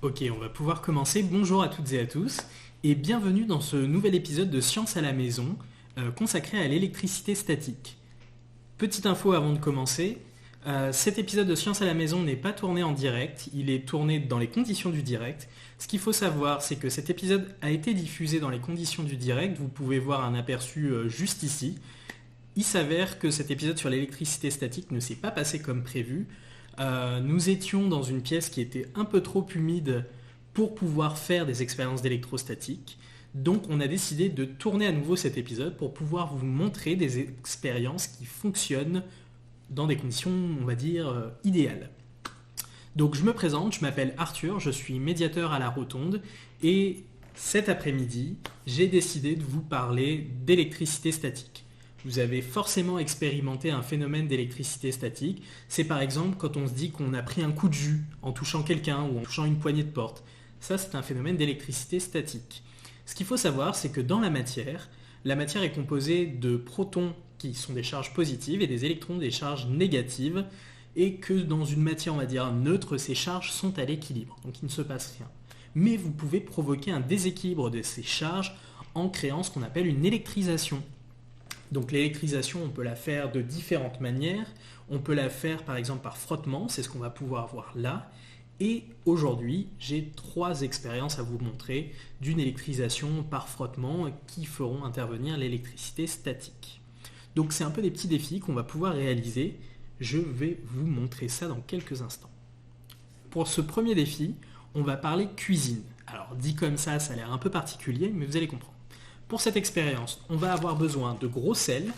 Ok, on va pouvoir commencer. Bonjour à toutes et à tous et bienvenue dans ce nouvel épisode de Science à la maison consacré à l'électricité statique. Petite info avant de commencer, cet épisode de Science à la maison n'est pas tourné en direct, il est tourné dans les conditions du direct. Ce qu'il faut savoir, c'est que cet épisode a été diffusé dans les conditions du direct, vous pouvez voir un aperçu juste ici. Il s'avère que cet épisode sur l'électricité statique ne s'est pas passé comme prévu. Nous étions dans une pièce qui était un peu trop humide pour pouvoir faire des expériences d'électrostatique. Donc on a décidé de tourner à nouveau cet épisode pour pouvoir vous montrer des expériences qui fonctionnent dans des conditions, on va dire, idéales. Donc je me présente, je m'appelle Arthur, je suis médiateur à la Rotonde et cet après-midi, j'ai décidé de vous parler d'électricité statique. Vous avez forcément expérimenté un phénomène d'électricité statique. C'est par exemple quand on se dit qu'on a pris un coup de jus en touchant quelqu'un ou en touchant une poignée de porte. Ça, c'est un phénomène d'électricité statique. Ce qu'il faut savoir, c'est que dans la matière est composée de protons qui sont des charges positives et des électrons des charges négatives, et que dans une matière, on va dire neutre, ces charges sont à l'équilibre, donc il ne se passe rien. Mais vous pouvez provoquer un déséquilibre de ces charges en créant ce qu'on appelle une électrisation. Donc l'électrisation, on peut la faire de différentes manières. On peut la faire par exemple par frottement, c'est ce qu'on va pouvoir voir là. Et aujourd'hui, j'ai 3 expériences à vous montrer d'une électrisation par frottement qui feront intervenir l'électricité statique. Donc c'est un peu des petits défis qu'on va pouvoir réaliser. Je vais vous montrer ça dans quelques instants. Pour ce premier défi, on va parler cuisine. Alors dit comme ça a l'air un peu particulier, mais vous allez comprendre. Pour cette expérience, on va avoir besoin de gros sel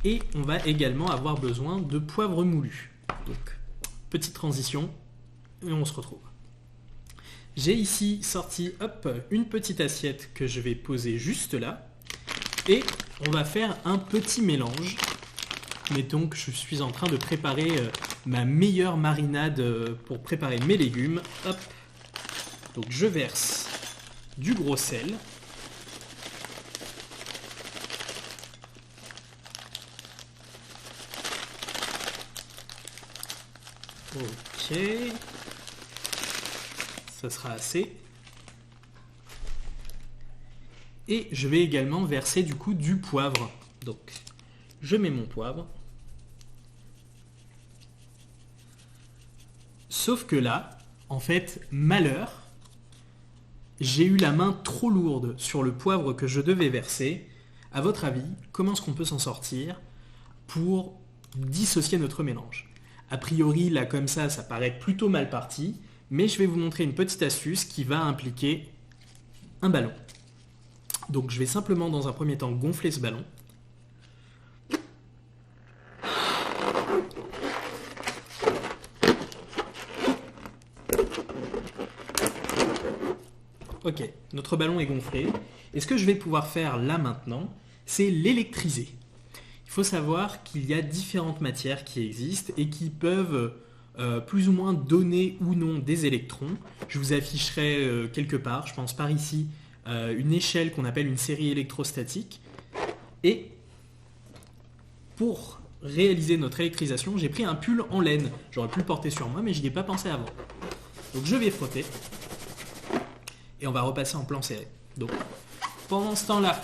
et on va également avoir besoin de poivre moulu. Donc, petite transition et on se retrouve. J'ai ici sorti une petite assiette que je vais poser juste là et on va faire un petit mélange. Mettons que je suis en train de préparer ma meilleure marinade pour préparer mes légumes. Hop. Donc je verse du gros sel. Ok, ça sera assez. Et je vais également verser du coup du poivre. Donc, je mets mon poivre. Sauf que là, en fait, malheur, j'ai eu la main trop lourde sur le poivre que je devais verser. À votre avis, comment est-ce qu'on peut s'en sortir pour dissocier notre mélange ? A priori, là comme ça paraît plutôt mal parti, mais je vais vous montrer une petite astuce qui va impliquer un ballon. Donc je vais simplement dans un premier temps gonfler ce ballon. Ok, notre ballon est gonflé. Et ce que je vais pouvoir faire là maintenant, c'est l'électriser. Il faut savoir qu'il y a différentes matières qui existent et qui peuvent plus ou moins donner ou non des électrons. Je vous afficherai quelque part, je pense par ici, une échelle qu'on appelle une série électrostatique. Et pour réaliser notre électrisation, j'ai pris un pull en laine. J'aurais pu le porter sur moi, mais je n'y ai pas pensé avant. Donc je vais frotter. Et on va repasser en plan serré. Donc pendant ce temps-là,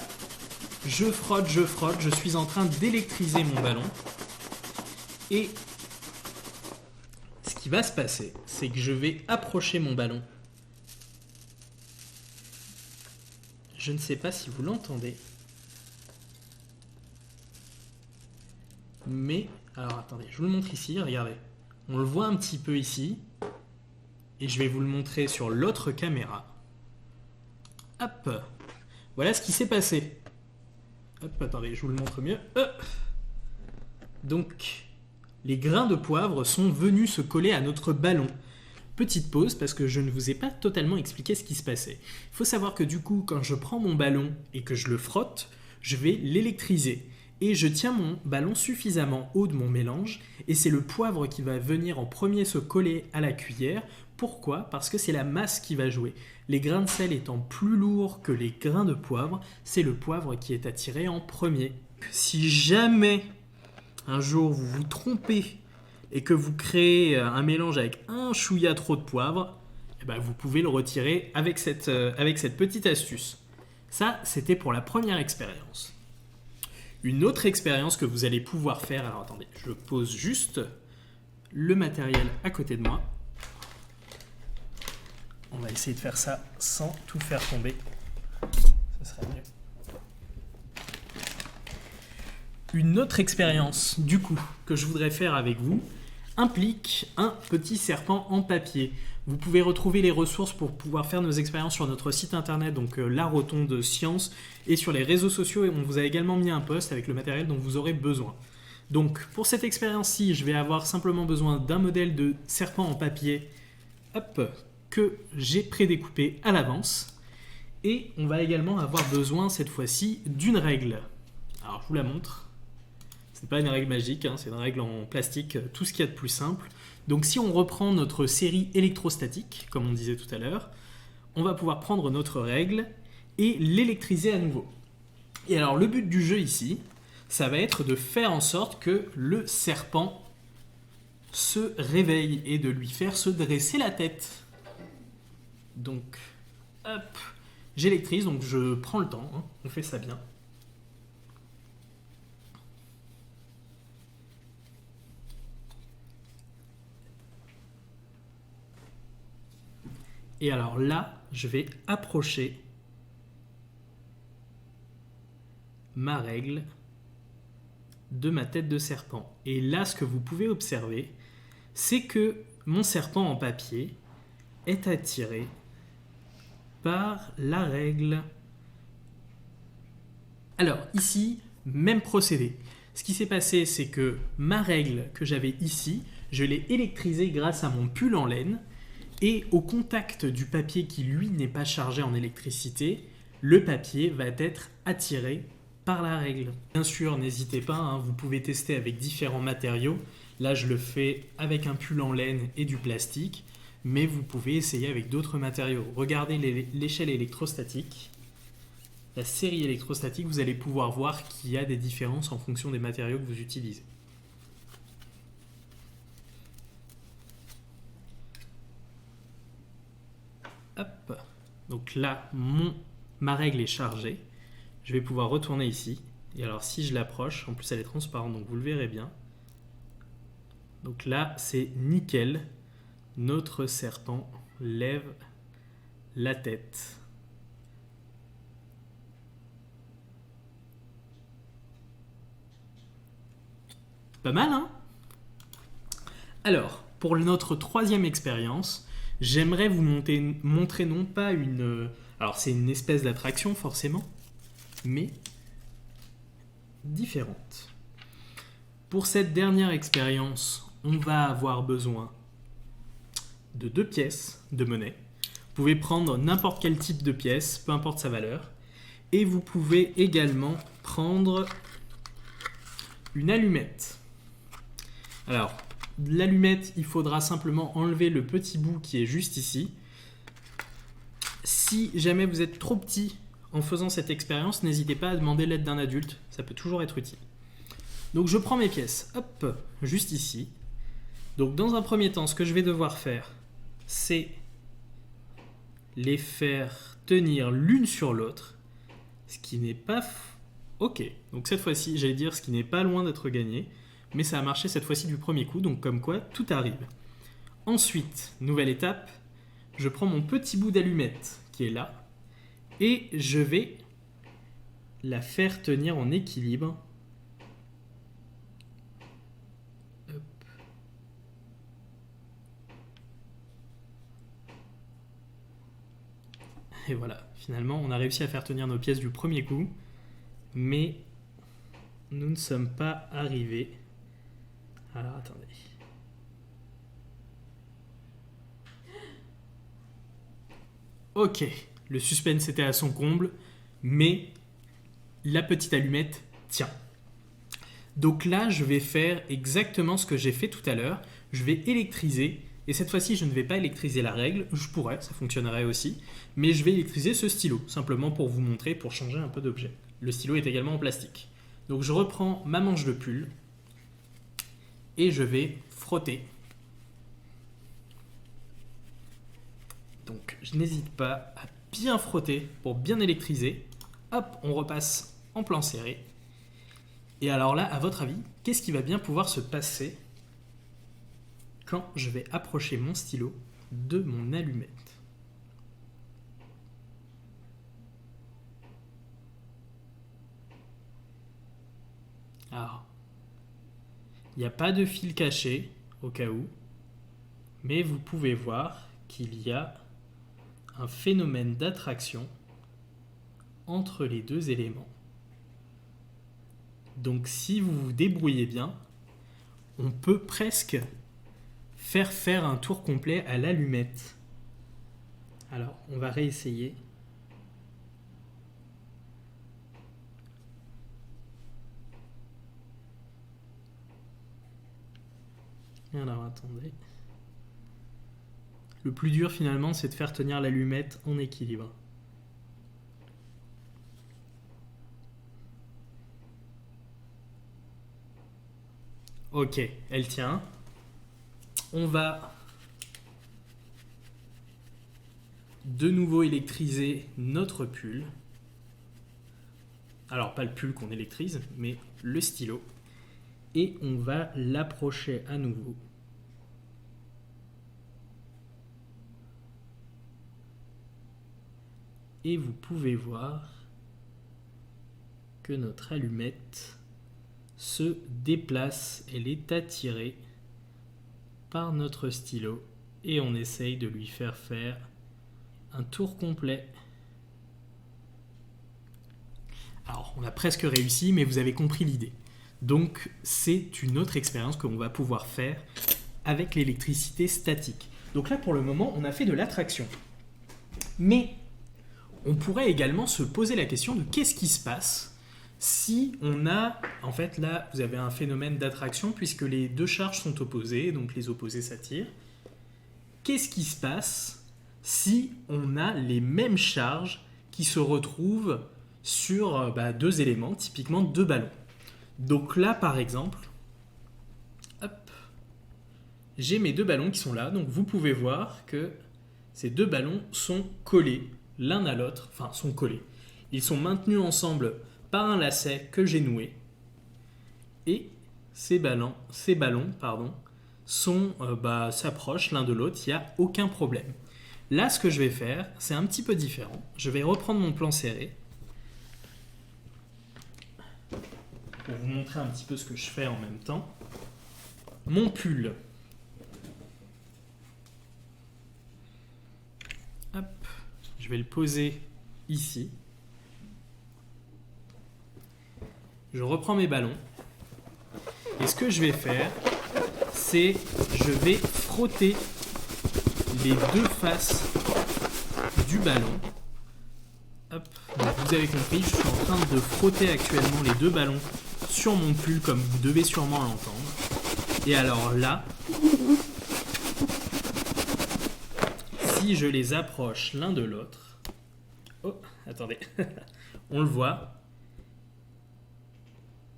je frotte, je suis en train d'électriser mon ballon. Et ce qui va se passer, c'est que je vais approcher mon ballon. Je ne sais pas si vous l'entendez. Mais, alors attendez, je vous le montre ici, regardez. On le voit un petit peu ici. Et je vais vous le montrer sur l'autre caméra. Hop, voilà ce qui s'est passé. Hop, attendez, je vous le montre mieux. Donc, les grains de poivre sont venus se coller à notre ballon. Petite pause parce que je ne vous ai pas totalement expliqué ce qui se passait. Il faut savoir que du coup, quand je prends mon ballon et que je le frotte, je vais l'électriser. Et je tiens mon ballon suffisamment haut de mon mélange et c'est le poivre qui va venir en premier se coller à la cuillère. Pourquoi ? Parce que c'est la masse qui va jouer. Les grains de sel étant plus lourds que les grains de poivre, c'est le poivre qui est attiré en premier. Si jamais un jour vous vous trompez et que vous créez un mélange avec un chouïa trop de poivre, eh ben, vous pouvez le retirer avec cette petite astuce. Ça, c'était pour la première expérience. Une autre expérience que vous allez pouvoir faire, alors attendez, je pose juste le matériel à côté de moi. On va essayer de faire ça sans tout faire tomber. Ça serait mieux. Une autre expérience, du coup, que je voudrais faire avec vous, implique un petit serpent en papier. Vous pouvez retrouver les ressources pour pouvoir faire nos expériences sur notre site internet, donc La Rotonde Science, et sur les réseaux sociaux. Et on vous a également mis un post avec le matériel dont vous aurez besoin. Donc pour cette expérience-ci, je vais avoir simplement besoin d'un modèle de serpent en papier que j'ai prédécoupé à l'avance. Et on va également avoir besoin cette fois-ci d'une règle. Alors je vous la montre. Ce n'est pas une règle magique, hein, c'est une règle en plastique, tout ce qu'il y a de plus simple. Donc si on reprend notre série électrostatique, comme on disait tout à l'heure, on va pouvoir prendre notre règle et l'électriser à nouveau. Et alors le but du jeu ici, ça va être de faire en sorte que le serpent se réveille et de lui faire se dresser la tête. Donc, hop, j'électrise, donc je prends le temps, hein, on fait ça bien. Et alors là, je vais approcher ma règle de ma tête de serpent. Et là, ce que vous pouvez observer, c'est que mon serpent en papier est attiré par la règle. Alors ici, même procédé. Ce qui s'est passé, c'est que ma règle que j'avais ici, je l'ai électrisée grâce à mon pull en laine. Et au contact du papier qui, lui, n'est pas chargé en électricité, le papier va être attiré par la règle. Bien sûr, n'hésitez pas, hein, vous pouvez tester avec différents matériaux. Là, je le fais avec un pull en laine et du plastique, mais vous pouvez essayer avec d'autres matériaux. Regardez l'échelle électrostatique. La série électrostatique, vous allez pouvoir voir qu'il y a des différences en fonction des matériaux que vous utilisez. Hop. Donc là, ma règle est chargée. Je vais pouvoir retourner ici. Et alors si je l'approche, en plus elle est transparente, donc vous le verrez bien. Donc là, c'est nickel. Notre serpent lève la tête. Pas mal, hein? Alors, pour notre troisième expérience, j'aimerais vous montrer non pas une... Alors c'est une espèce d'attraction forcément, mais différente. Pour cette dernière expérience, on va avoir besoin de 2 pièces de monnaie. Vous pouvez prendre n'importe quel type de pièce, peu importe sa valeur. Et vous pouvez également prendre une allumette. Alors, l'allumette, il faudra simplement enlever le petit bout qui est juste ici. Si jamais vous êtes trop petit en faisant cette expérience, n'hésitez pas à demander l'aide d'un adulte, ça peut toujours être utile. Donc je prends mes pièces, hop, juste ici. Donc dans un premier temps, ce que je vais devoir faire, c'est les faire tenir l'une sur l'autre, ce qui n'est pas... Ok, donc cette fois-ci, j'allais dire ce qui n'est pas loin d'être gagné, mais ça a marché cette fois-ci du premier coup, donc comme quoi, tout arrive. Ensuite, nouvelle étape, je prends mon petit bout d'allumette qui est là, et je vais la faire tenir en équilibre. Hop. Et voilà, finalement, on a réussi à faire tenir nos pièces du premier coup, mais nous ne sommes pas arrivés. Alors, attendez. Ok, le suspense était à son comble, mais la petite allumette tient. Donc là, je vais faire exactement ce que j'ai fait tout à l'heure. Je vais électriser, et cette fois-ci, je ne vais pas électriser la règle. Je pourrais, ça fonctionnerait aussi, mais je vais électriser ce stylo, simplement pour vous montrer, pour changer un peu d'objet. Le stylo est également en plastique. Donc je reprends ma manche de pull, et je vais frotter. Donc je n'hésite pas à bien frotter pour bien électriser. Hop, on repasse en plan serré. Et alors là, à votre avis, qu'est-ce qui va bien pouvoir se passer quand je vais approcher mon stylo de mon allumette? Alors, il n'y a pas de fil caché au cas où, mais vous pouvez voir qu'il y a un phénomène d'attraction entre les deux éléments. Donc si vous vous débrouillez bien, on peut presque faire un tour complet à l'allumette. Alors, on va réessayer. Alors, attendez. Le plus dur finalement, c'est de faire tenir l'allumette en équilibre. Ok, elle tient. On va de nouveau électriser notre pull. Alors, pas le pull qu'on électrise, mais le stylo. Et on va l'approcher à nouveau. Et vous pouvez voir que notre allumette se déplace. Elle est attirée par notre stylo. Et on essaye de lui faire un tour complet. Alors, on a presque réussi, mais vous avez compris l'idée. Donc, c'est une autre expérience qu'on va pouvoir faire avec l'électricité statique. Donc là, pour le moment, on a fait de l'attraction. Mais on pourrait également se poser la question de qu'est-ce qui se passe si on a... En fait, là, vous avez un phénomène d'attraction puisque les deux charges sont opposées, donc les opposés s'attirent. Qu'est-ce qui se passe si on a les mêmes charges qui se retrouvent sur deux éléments, typiquement deux ballons? Donc là, par exemple, hop, j'ai mes deux ballons qui sont là. Donc vous pouvez voir que ces deux ballons sont collés l'un à l'autre, enfin sont collés. Ils sont maintenus ensemble par un lacet que j'ai noué. Et ces ballons s'approchent l'un de l'autre, il n'y a aucun problème. Là, ce que je vais faire, c'est un petit peu différent. Je vais reprendre mon plan serré pour vous montrer un petit peu ce que je fais en même temps. Mon pull. Hop, je vais le poser ici. Je reprends mes ballons. Et ce que je vais faire, c'est je vais frotter les deux faces du ballon. Hop. Donc vous avez compris, je suis en train de frotter actuellement les deux ballons sur mon pull, comme vous devez sûrement l'entendre. Et alors là, si je les approche l'un de l'autre, oh, attendez, on le voit.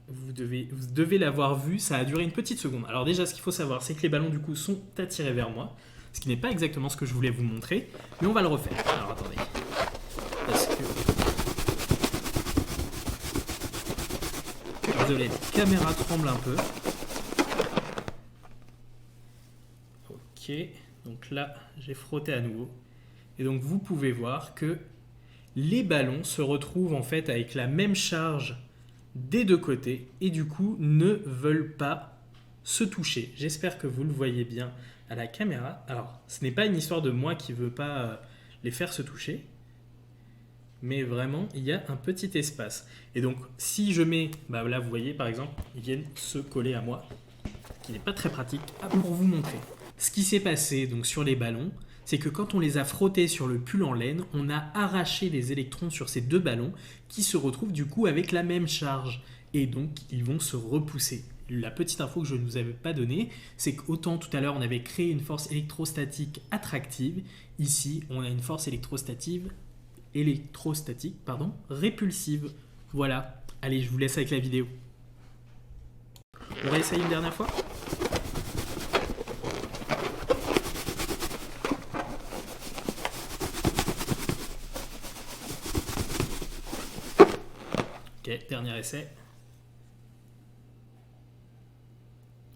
Vous devez l'avoir vu, ça a duré une petite seconde. Alors déjà, ce qu'il faut savoir, c'est que les ballons du coup sont attirés vers moi, ce qui n'est pas exactement ce que je voulais vous montrer, mais on va le refaire. Alors attendez, parce que... Désolé, la caméra tremble un peu. Ok, donc là, j'ai frotté à nouveau. Et donc vous pouvez voir que les ballons se retrouvent en fait avec la même charge des deux côtés et du coup ne veulent pas se toucher. J'espère que vous le voyez bien à la caméra. Alors, ce n'est pas une histoire de moi qui ne veut pas les faire se toucher, mais vraiment, il y a un petit espace. Et donc, si je mets, là, vous voyez, par exemple, ils viennent se coller à moi, ce qui n'est pas très pratique. Pour vous montrer. Ce qui s'est passé donc sur les ballons, c'est que quand on les a frottés sur le pull en laine, on a arraché les électrons sur ces deux ballons qui se retrouvent du coup avec la même charge. Et donc, ils vont se repousser. La petite info que je ne vous avais pas donnée, c'est qu'autant tout à l'heure, on avait créé une force électrostatique attractive. Ici, on a une force électrostatique, répulsive. Voilà. Allez, je vous laisse avec la vidéo. On va essayer une dernière fois ? Ok, dernier essai.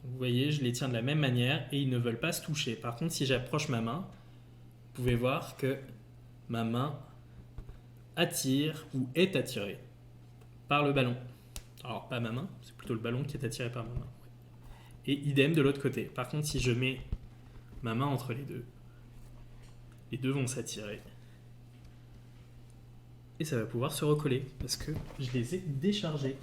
Vous voyez, je les tiens de la même manière et ils ne veulent pas se toucher. Par contre, si j'approche ma main, vous pouvez voir que ma main attire ou est attirée par le ballon. Alors, pas ma main, c'est plutôt le ballon qui est attiré par ma main. Et idem de l'autre côté. Par contre, si je mets ma main entre les deux vont s'attirer. Et ça va pouvoir se recoller parce que je les ai déchargés.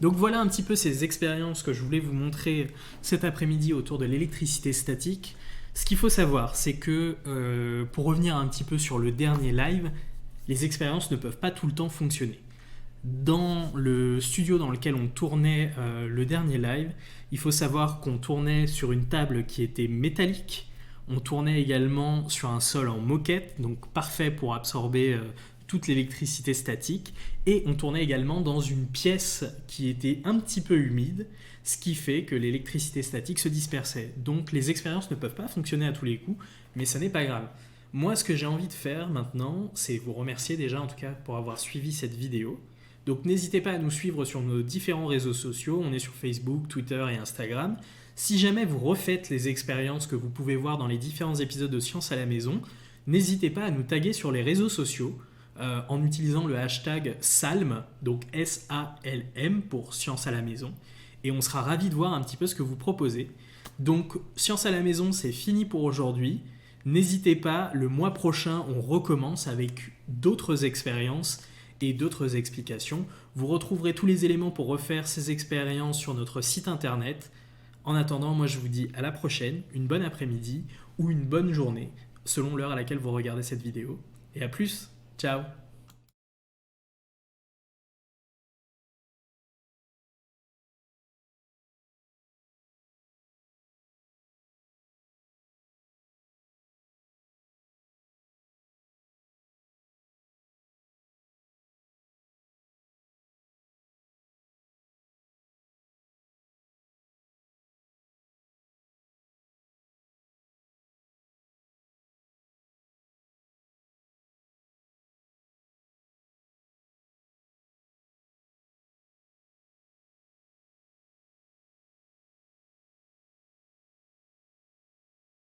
Donc voilà un petit peu ces expériences que je voulais vous montrer cet après-midi autour de l'électricité statique. Ce qu'il faut savoir, c'est que pour revenir un petit peu sur le dernier live, les expériences ne peuvent pas tout le temps fonctionner. Dans le studio dans lequel on tournait le dernier live, il faut savoir qu'on tournait sur une table qui était métallique. On tournait également sur un sol en moquette, donc parfait pour absorber toute l'électricité statique. Et on tournait également dans une pièce qui était un petit peu humide, ce qui fait que l'électricité statique se dispersait. Donc les expériences ne peuvent pas fonctionner à tous les coups, mais ça n'est pas grave. Moi, ce que j'ai envie de faire maintenant, c'est vous remercier déjà en tout cas pour avoir suivi cette vidéo. Donc n'hésitez pas à nous suivre sur nos différents réseaux sociaux, on est sur Facebook, Twitter et Instagram. Si jamais vous refaites les expériences que vous pouvez voir dans les différents épisodes de Science à la maison, n'hésitez pas à nous taguer sur les réseaux sociaux en utilisant le hashtag SALM, donc S-A-L-M pour Science à la maison, et on sera ravis de voir un petit peu ce que vous proposez. Donc Science à la maison, c'est fini pour aujourd'hui. N'hésitez pas, le mois prochain, on recommence avec d'autres expériences et d'autres explications. Vous retrouverez tous les éléments pour refaire ces expériences sur notre site internet. En attendant, moi je vous dis à la prochaine, une bonne après-midi ou une bonne journée, selon l'heure à laquelle vous regardez cette vidéo. Et à plus, ciao!